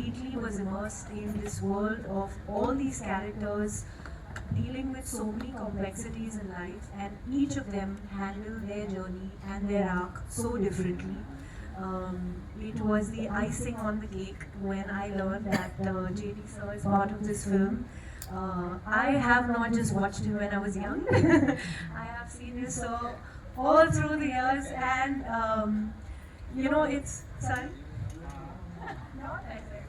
completely was immersed in this world of all these characters dealing with so many complexities in life, and each of them handle their journey and their arc so differently. It was the icing on the cake when I learned that JD Sir is part of this film. I have not just watched him when I was young. I have seen this sir all through the years, and it's sorry. Not like that.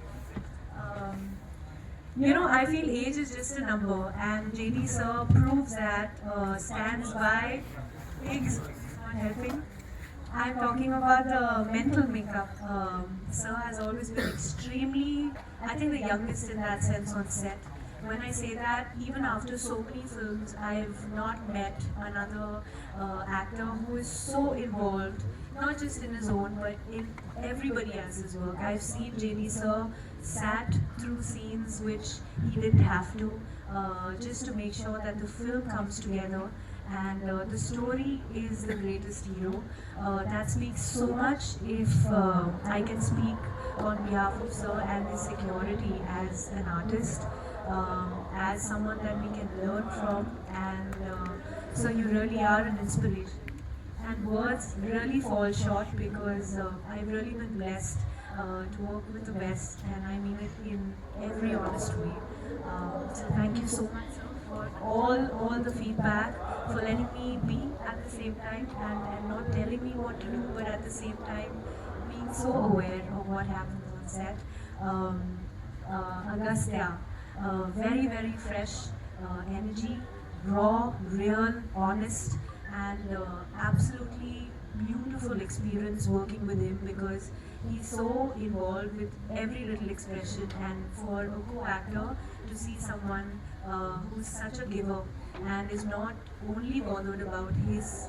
I feel age is just a number, and JD Sir proves that, stands by pigs, not helping. I'm talking about the mental makeup. Sir has always been extremely, I think, the youngest in that sense on set. When I say that, even after so many films, I've not met another actor who is so involved, not just in his own, but in everybody else's work. I've seen JD Sir sat through scenes which he didn't have to, just to make sure that the film comes together, and the story is the greatest hero. That speaks so much. If I can speak on behalf of Sir and his security as an artist, as someone that we can learn from, and so you really are an inspiration. And words really fall short because I've really been blessed to work with the best, and I mean it in every honest way. So thank you so much, sir, for all the feedback, for letting me be at the same time, and not telling me what to do, but at the same time being so aware of what happens on set. Um, Agastya, very, very fresh energy, raw, real, honest, and absolutely beautiful experience working with him, because he's so involved with every little expression. And for a co-actor to see someone who's such a giver and is not only bothered about his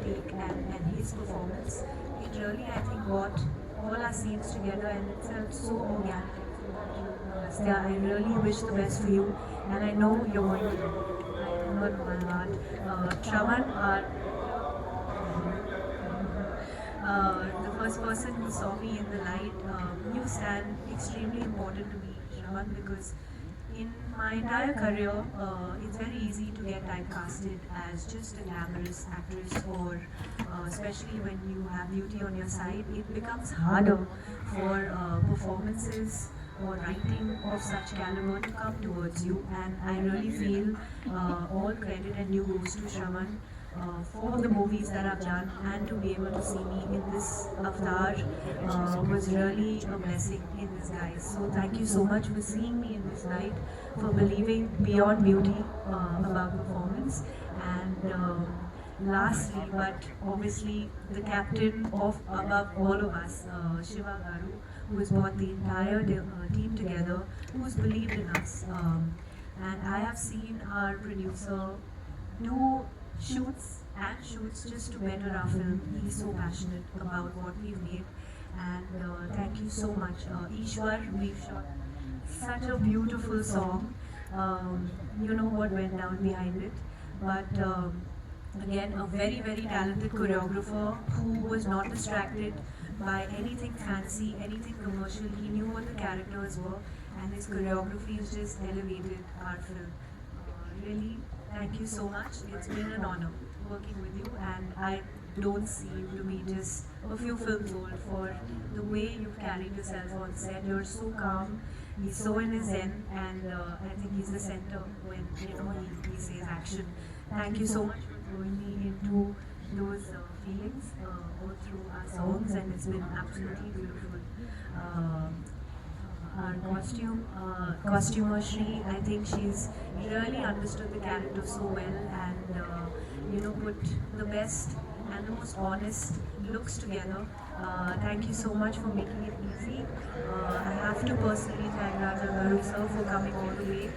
take and his performance, it really, I think, brought all our scenes together, and it felt so organic. Yeah, I really wish the best for you, and I know you're going to do. I know it by heart. Shravan, the first person who saw me in the light, you stand extremely important to me, Shravan, because in my entire career, it's very easy to get typecasted as just a glamorous actress, or especially when you have beauty on your side, it becomes harder for performances or writing of such caliber to come towards you. And I really feel all credit and due goes to Shravan for the movies that I've done, and to be able to see me in this avatar was really a blessing in disguise. So thank you so much for seeing me in this light, for believing beyond beauty about performance, and lastly, but obviously the captain of above all of us, Shiva Garu, who has brought the entire team together, who's believed in us. And I have seen our producer do shoots just to better our film. He's so passionate about what we've made, and thank you so much, Ishwar. We've shot such a beautiful song. You know what went down behind it, but again, a very, very talented choreographer who was not distracted by anything fancy, anything commercial. He knew what the characters were, and his choreography has just elevated our film. Really, thank you so much. It's been an honor working with you, and I don't see you to be just a few films old for the way you've carried yourself on set. You're so calm, he's so in his zen, and I think he's the center when he says action. Thank you so much for throwing me into those feelings all through our songs, and it's been absolutely beautiful. Our costumer Shri, I think she's really understood the character so well, and put the best and the most honest looks together. Thank you so much for making it easy. I have to personally thank Raja Garu sir for coming all the way.